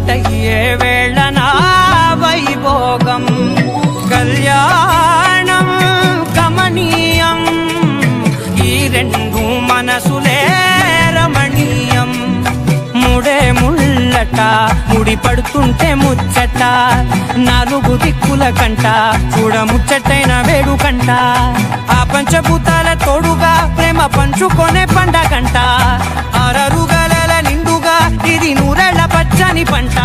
ఒక్కటయ్యే వేళనా వైభోగం కళ్యాణం కమనీయం ఈ రెండు మనసులే రమణీయం ముడే ముళ్ళట ముడి పడుతుంటే ముచ్చట నాలుగు దిక్కుల కంట చూడ ముచ్చటైన వేడుకంట ఆ పంచభూతాల తోడుగా ప్రేమ పంచుకొనే పండగంట ఆరరుగల నిండుగా ఇది నూరెళ్ళ పచ్చని పంట